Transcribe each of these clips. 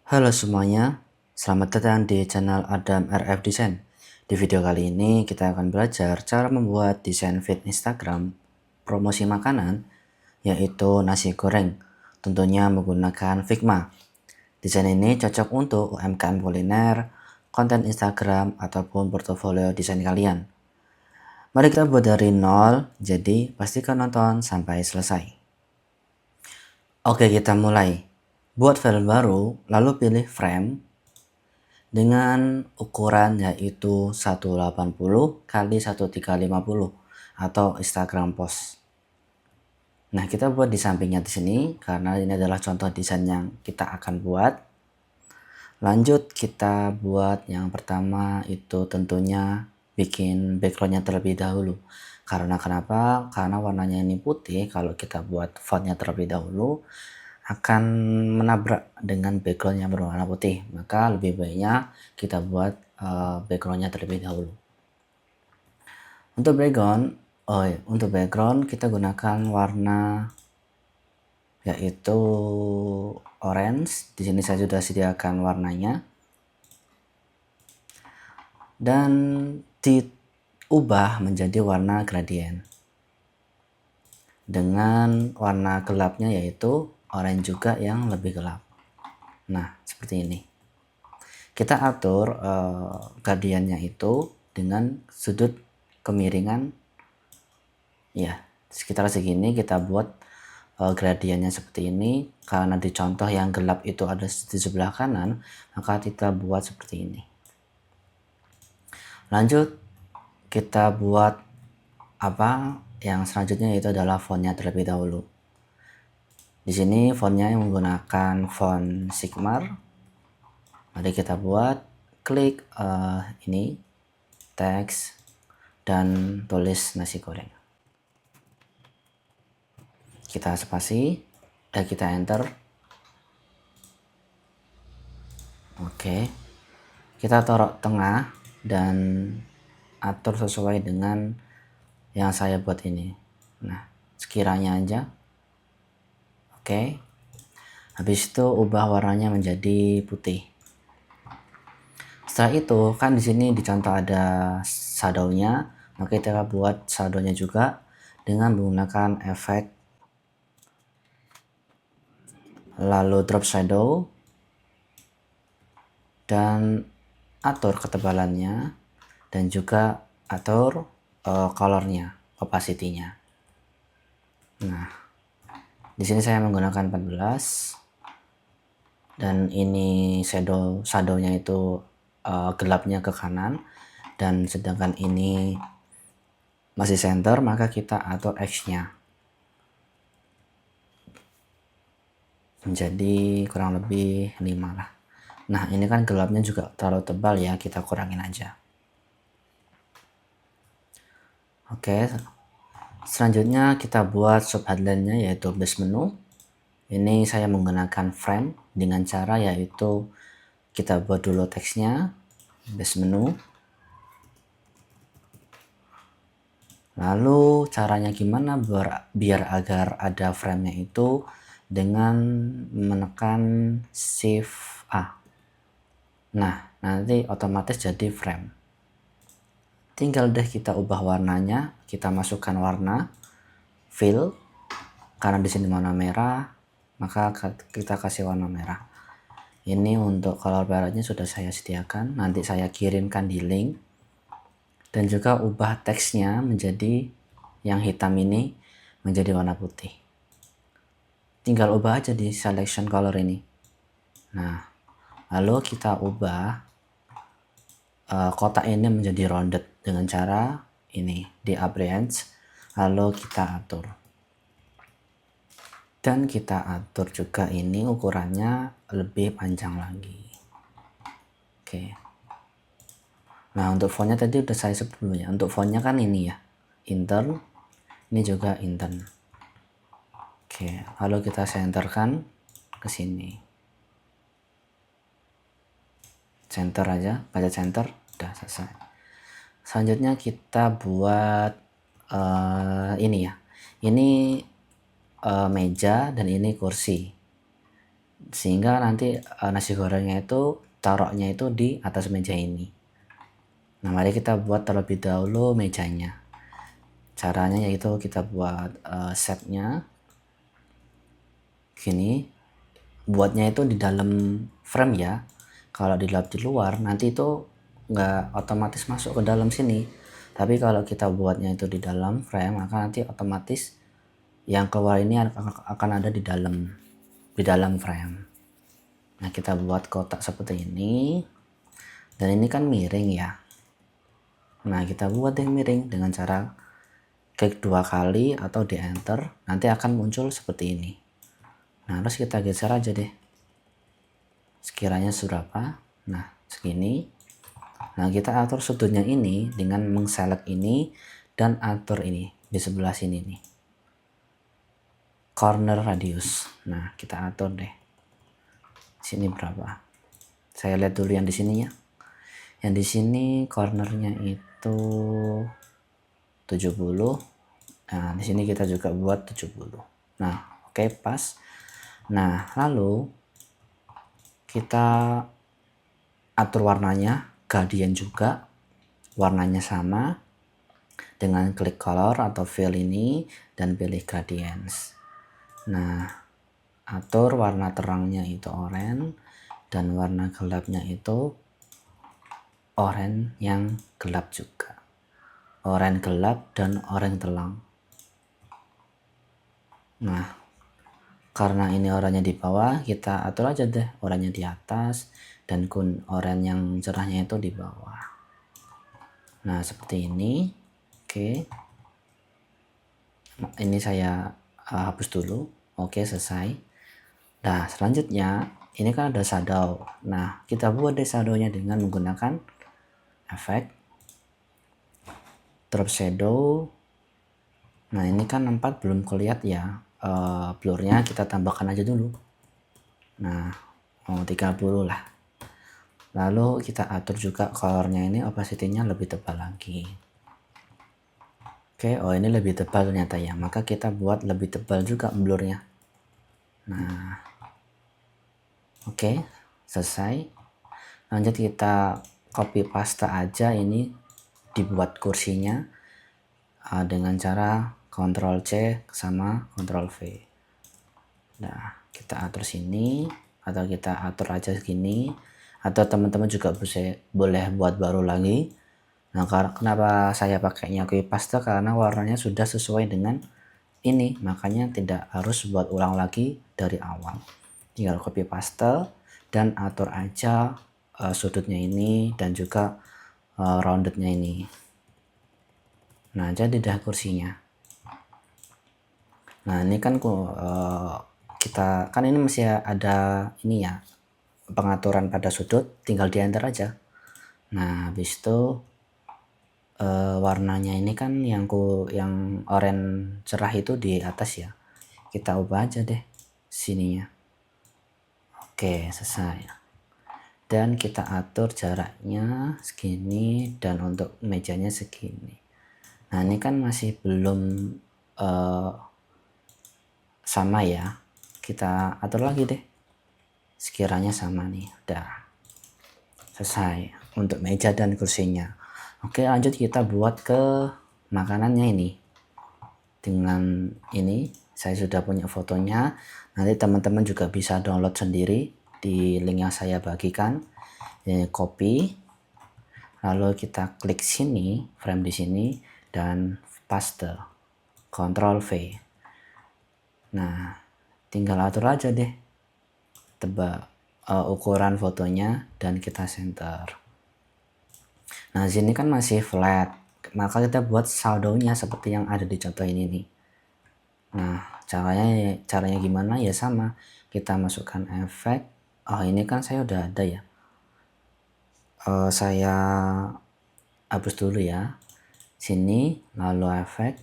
Halo semuanya, selamat datang di channel Adam RF Design. Di video kali ini kita akan belajar cara membuat desain feed Instagram promosi makanan, yaitu nasi goreng, tentunya menggunakan Figma. Desain ini cocok untuk UMKM kuliner, konten Instagram, ataupun portofolio desain kalian. Mari kita buat dari nol, jadi pastikan nonton sampai selesai. Oke, kita mulai. Buat file baru, lalu pilih frame dengan ukuran yaitu 180 kali 1350 atau Instagram post. Nah, kita buat di sampingnya di sini karena ini adalah contoh desain yang kita akan buat. Lanjut kita buat yang pertama itu tentunya bikin backgroundnya terlebih dahulu. Karena kenapa? Karena warnanya ini putih. Kalau kita buat fontnya terlebih dahulu akan menabrak dengan background yang berwarna putih, maka lebih baiknya kita buat backgroundnya terlebih dahulu. Untuk background kita gunakan warna yaitu orange. Di sini saya sudah sediakan warnanya dan diubah menjadi warna gradient dengan warna gelapnya yaitu orange juga yang lebih gelap. Nah, seperti ini. Kita atur gradiennya itu dengan sudut kemiringan ya sekitar segini. Kita buat gradiennya seperti ini. Karena di contoh yang gelap itu ada di sebelah kanan, maka kita buat seperti ini. Lanjut kita buat yang selanjutnya, yaitu adalah fontnya terlebih dahulu. Di sini fontnya yang menggunakan font Sigmar. Mari kita buat, klik ini teks dan tulis nasi goreng. Kita spasi dan kita enter. Oke, kita taruh tengah dan atur sesuai dengan yang saya buat ini. Nah, sekiranya aja. Oke, habis itu ubah warnanya menjadi putih. Setelah itu kan di sini di contoh ada shadownya, maka kita buat shadownya juga dengan menggunakan efek lalu drop shadow dan atur ketebalannya dan juga atur colornya, opacity-nya. Nah, di sini saya menggunakan 14 dan ini shadownya itu gelapnya ke kanan, dan sedangkan ini masih center, maka kita atur X-nya menjadi kurang lebih 5 lah. Nah, ini kan gelapnya juga terlalu tebal ya, kita kurangin aja. Oke, selanjutnya kita buat sub headline-nya yaitu base menu. Ini saya menggunakan frame dengan cara yaitu kita buat dulu teksnya base menu. Lalu caranya gimana biar agar ada frame-nya itu dengan menekan Shift A. Nah, nanti otomatis jadi frame. Tinggal deh kita ubah warnanya, kita masukkan warna fill. Karena di sini warna merah, maka kita kasih warna merah. Ini untuk color palette-nya sudah saya sediakan, nanti saya kirimkan di link. Dan juga ubah teksnya menjadi yang hitam ini menjadi warna putih. Tinggal ubah aja di selection color ini. Nah, lalu kita ubah kotak ini menjadi rounded dengan cara ini di appearance, lalu kita atur. Dan kita atur juga ini ukurannya lebih panjang lagi. Oke. Nah, untuk fontnya tadi udah saya sebelumnya. Untuk fontnya kan ini ya, intern. Ini juga intern. Oke, lalu kita centerkan ke sini. Center aja, baca center, udah selesai. Selanjutnya kita buat ini ya. Ini meja dan ini kursi. sehingga nanti nasi gorengnya itu taruhnya itu di atas meja ini. Nah, mari kita buat terlebih dahulu mejanya. Caranya yaitu kita buat setnya gini, buatnya itu di dalam frame ya. Kalau di luar nanti itu nggak otomatis masuk ke dalam sini, tapi kalau kita buatnya itu di dalam frame maka nanti otomatis yang keluar ini akan ada di dalam frame. Nah, kita buat kotak seperti ini, dan ini kan miring ya. Nah, kita buat yang miring dengan cara klik 2 kali atau di enter, nanti akan muncul seperti ini. Nah, terus kita geser aja deh sekiranya seberapa. Nah, segini. Nah, kita atur sudutnya ini dengan mengselect ini dan atur ini di sebelah sini nih, corner radius. Nah, kita atur deh sini berapa. Saya lihat dulu yang di sini ya. Yang di sini cornernya itu 70. Nah, di sini kita juga buat 70. Nah, oke, pas. Nah, lalu kita atur warnanya, gradient juga, warnanya sama dengan klik color atau fill ini dan pilih gradients. Nah, atur warna terangnya itu oranye dan warna gelapnya itu oranye yang gelap juga. Oranye gelap dan oranye terang. Nah, karena ini oranye di bawah, kita atur aja deh oranye di atas dan oranye yang cerahnya itu di bawah. Nah, seperti ini. Oke. Ini saya hapus dulu. Oke, selesai. Nah, selanjutnya ini kan ada shadow. Nah, kita buat deh shadownya dengan menggunakan efek drop shadow. Nah, ini kan 4 belum kelihatan ya. Blurnya kita tambahkan aja dulu. Nah, 30 lah. Lalu kita atur juga colornya ini, opacity-nya lebih tebal lagi. Oke, oh ini lebih tebal ternyata ya. Maka kita buat lebih tebal juga blurnya. Nah, oke, selesai. Lanjut kita copy paste aja ini, dibuat kursinya dengan cara Ctrl C sama Ctrl V. Nah, kita atur sini atau kita atur aja segini, atau teman-teman juga boleh buat baru lagi. Nah, kenapa saya pakainya copy paste, karena warnanya sudah sesuai dengan ini, makanya tidak harus buat ulang lagi dari awal. Tinggal copy paste dan atur aja sudutnya ini dan juga roundednya ini. Nah, jadi dah kursinya. Nah, ini kan kita kan ini masih ada ini ya, pengaturan pada sudut, tinggal di enter aja. Nah, habis itu warnanya ini kan yang oranye cerah itu di atas ya, kita ubah aja deh sininya. Oke, selesai. Dan kita atur jaraknya segini dan untuk mejanya segini. Nah, ini kan masih belum sama ya, kita atur lagi deh sekiranya sama nih. Udah selesai untuk meja dan kursinya. Oke, lanjut kita buat ke makanannya ini. Dengan ini saya sudah punya fotonya, nanti teman-teman juga bisa download sendiri di link yang saya bagikan. Ini copy, lalu kita klik sini, frame di sini, dan paste, Ctrl V. Nah, tinggal atur aja deh ukuran fotonya dan kita center. Nah, sini kan masih flat, maka kita buat shadownya seperti yang ada di contoh ini nih. Nah, caranya gimana ya, sama, kita masukkan efek. Oh, ini kan saya udah ada ya. Saya hapus dulu ya. Sini, lalu efek,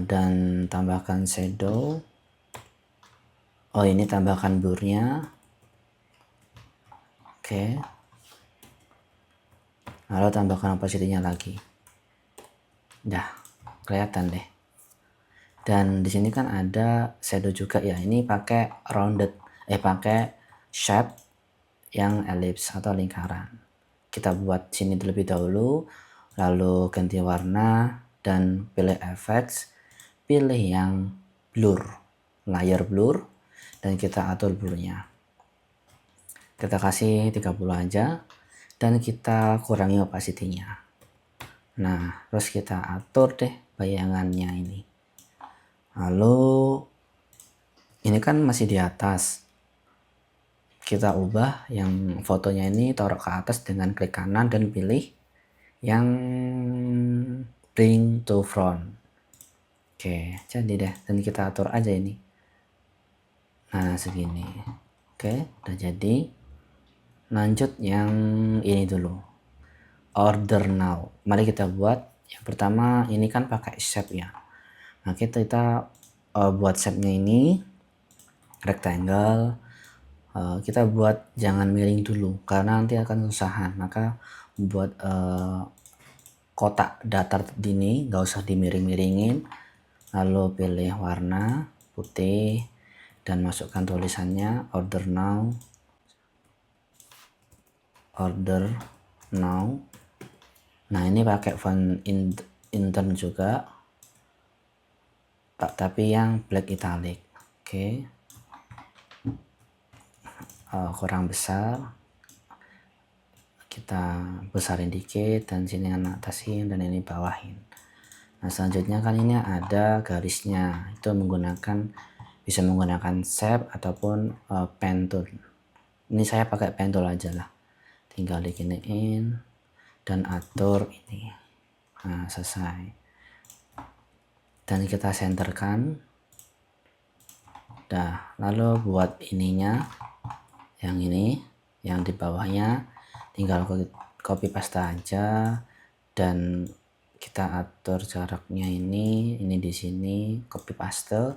dan tambahkan shadow. Oh, ini tambahkan blurnya. Oke. Lalu tambahkan opacity-nya lagi. Dah kelihatan deh. Dan di sini kan ada shadow juga ya, ini pakai pakai shape yang ellipse atau lingkaran. Kita buat sini terlebih dahulu, lalu ganti warna dan pilih effects, pilih yang blur, layer blur, dan kita atur blurnya. Kita kasih 30 aja dan kita kurangi opacity-nya. Nah, terus kita atur deh bayangannya ini. Lalu ini kan masih di atas. Kita ubah yang fotonya ini, taruh ke atas dengan klik kanan dan pilih yang bring to front. Oke, jadi deh, dan kita atur aja ini. Nah, segini. Oke, udah jadi. Lanjut yang ini dulu. Order now. Mari kita buat. Yang pertama ini kan pakai shape ya. Nah, kita buat shape-nya ini rectangle. Kita buat jangan miring dulu karena nanti akan kesusahan. Maka buat kotak datar ini nggak usah dimiring-miringin. Lalu pilih warna putih dan masukkan tulisannya order now. Nah, ini pakai font intern juga, tapi yang black italic. Oke. Kurang besar, kita besarin dikit, dan sini atasin dan ini bawahin. Nah, selanjutnya kan ini ada garisnya, itu bisa menggunakan shape ataupun pen tool. Ini saya pakai pen tool aja lah, tinggal diginiin dan atur ini. Nah, selesai, dan kita centerkan. Dah, lalu buat ininya, yang ini, yang di bawahnya tinggal copy paste aja dan kita atur jaraknya ini di sini, copy paste.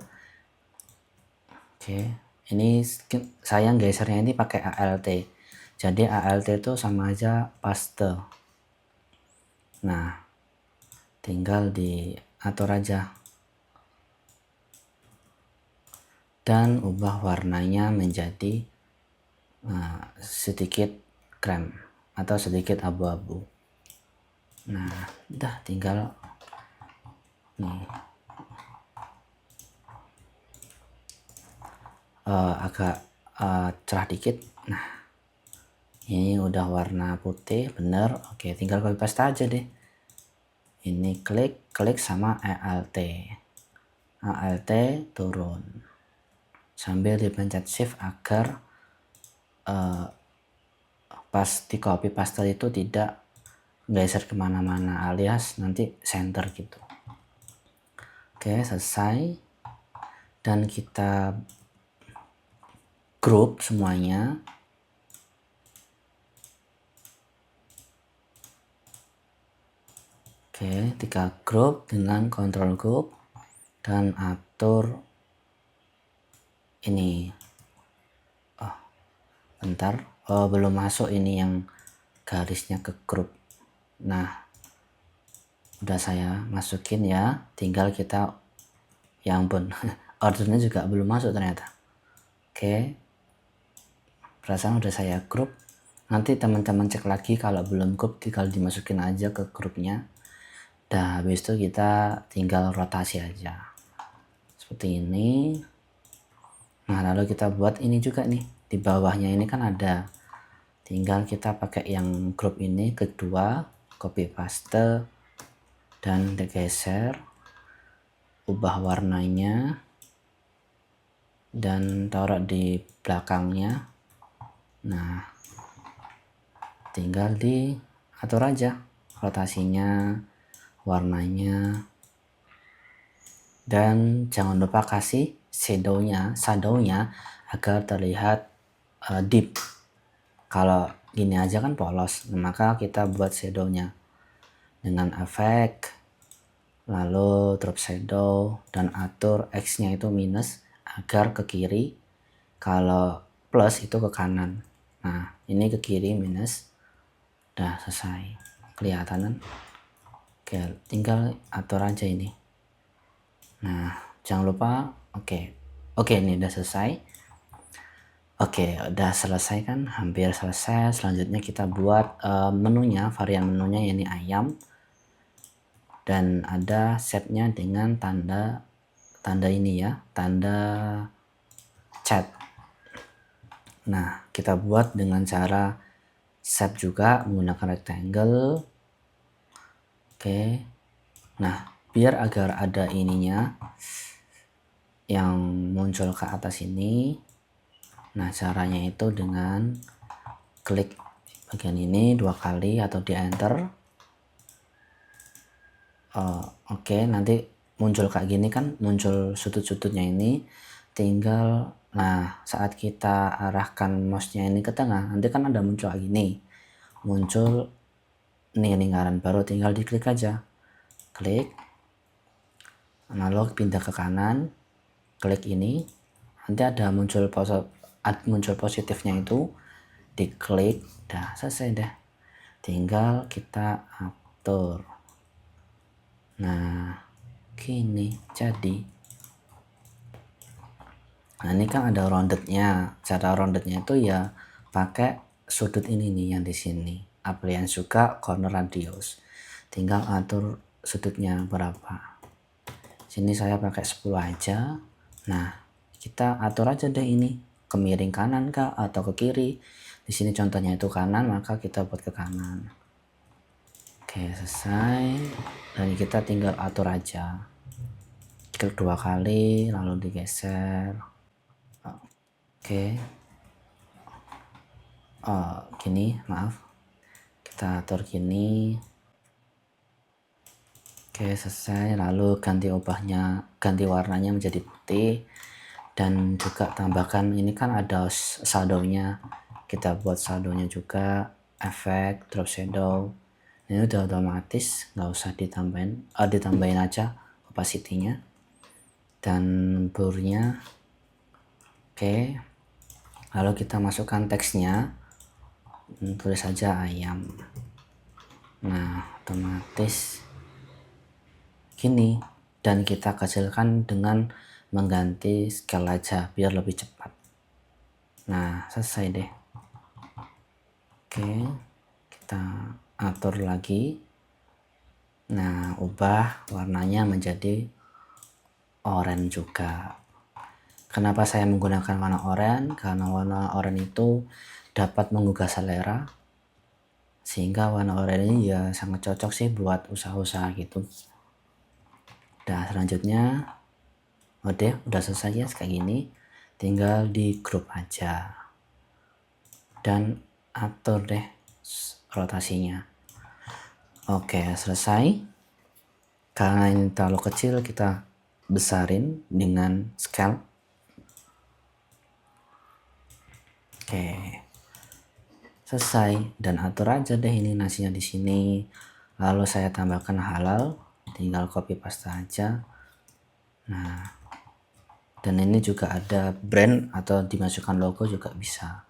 Oke, ini saya gesernya ini pakai ALT. Jadi ALT itu sama aja paste. Nah, tinggal diatur aja dan ubah warnanya menjadi sedikit krem atau sedikit abu-abu. Nah, udah tinggal nih agak cerah dikit. Nah, ini udah warna putih bener. Oke, tinggal copy paste aja deh. Ini klik sama ALT turun sambil dipencet shift agar pas di copy paste itu tidak geser kemana-mana, alias nanti center gitu. Oke, selesai, dan kita group semuanya. Oke, 3 group dengan control group dan atur ini. Bentar, belum masuk ini yang garisnya ke grup. Nah, udah saya masukin ya, tinggal kita, ya ampun, ordernya juga belum masuk ternyata. Oke, perasaan udah saya grup. Nanti teman-teman cek lagi, kalau belum grup tinggal dimasukin aja ke grupnya. Dah, habis itu kita tinggal rotasi aja seperti ini. Nah, lalu kita buat ini juga nih, di bawahnya ini kan ada, tinggal kita pakai yang grup ini, kedua copy paste dan digeser, ubah warnanya dan taruh di belakangnya. Nah, tinggal diatur aja rotasinya, warnanya, dan jangan lupa kasih shadownya agar terlihat deep. Kalau gini aja kan polos, maka kita buat shadownya dengan efek, lalu drop shadow, dan atur X nya itu minus agar ke kiri, kalau plus itu ke kanan. Nah, ini ke kiri minus. Udah selesai, kelihatan kan? Oke, tinggal atur aja ini. Nah, jangan lupa. Oke, ini udah selesai. Oke, udah selesai kan, hampir selesai. Selanjutnya kita buat menunya, varian menunya ini ayam, dan ada setnya dengan tanda ini ya, tanda chat. Nah, kita buat dengan cara set juga menggunakan rectangle. Oke, nah biar agar ada ininya yang muncul ke atas ini. Nah, caranya itu dengan klik bagian ini 2 kali atau di enter. Oke, nanti muncul kayak gini kan, muncul sudut-sudutnya ini. Tinggal, nah saat kita arahkan mouse-nya ini ke tengah, nanti kan ada muncul kayak gini. Muncul nih lingkaran baru, tinggal diklik aja. Klik, analog pindah ke kanan, klik ini. Nanti ada muncul positifnya itu, diklik, dah selesai deh. Tinggal kita atur. Nah, gini jadi. Nah, ini kan ada roundednya. Cara roundednya itu ya pakai sudut ini nih yang di sini. Appliance juga corner radius. Tinggal atur sudutnya berapa. Sini saya pakai 10 aja. Nah, kita atur aja deh ini ke miring kanan kah atau ke kiri. Di sini contohnya itu kanan, maka kita buat ke kanan. Oke, selesai. Dan kita tinggal atur aja. Klik 2 kali lalu digeser. Oke. Gini, maaf. Kita atur gini. Oke, selesai. Lalu ganti warnanya menjadi putih. Dan juga tambahkan, ini kan ada shadownya. Kita buat shadownya juga, efek drop shadow. Ini udah otomatis, nggak usah ditambahin aja opacity-nya dan blur-nya. Oke, lalu kita masukkan teksnya, tulis saja ayam. Nah, otomatis gini, dan kita kecilkan dengan mengganti scale aja biar lebih cepat. Nah, selesai deh. Oke, kita atur lagi. Nah, ubah warnanya menjadi oranye juga. Kenapa saya menggunakan warna oranye? Karena warna oranye itu dapat menggugah selera, sehingga warna oranye ini ya sangat cocok sih buat usaha-usaha gitu. Nah, selanjutnya udah selesai ya kayak gini. Tinggal di group aja dan atur deh rotasinya. Oke, selesai. Karena ini terlalu kecil, kita besarin dengan scale. Oke, selesai. Dan atur aja deh ini nasinya di sini. Lalu saya tambahkan halal, tinggal copy paste aja. Nah, dan ini juga ada brand atau dimasukkan logo juga bisa.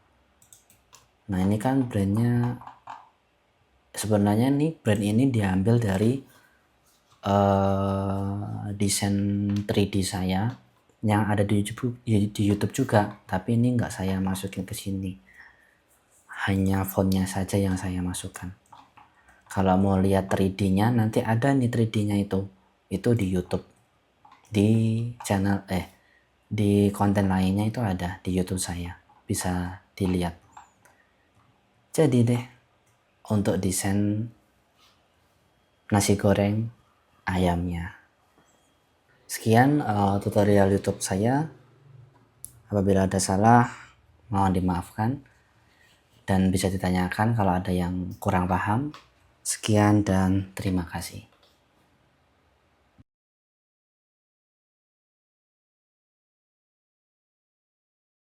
Nah, ini kan brandnya, sebenarnya nih brand ini diambil dari desain 3D saya yang ada di YouTube juga, tapi ini nggak saya masukin ke sini, hanya fontnya saja yang saya masukkan. Kalau mau lihat 3D-nya nanti ada nih 3D-nya itu di YouTube, di channel di konten lainnya itu ada di YouTube saya, bisa dilihat. Jadi deh untuk desain nasi goreng ayamnya. Sekian tutorial YouTube saya. Apabila ada salah, mohon dimaafkan dan bisa ditanyakan kalau ada yang kurang paham. Sekian dan terima kasih.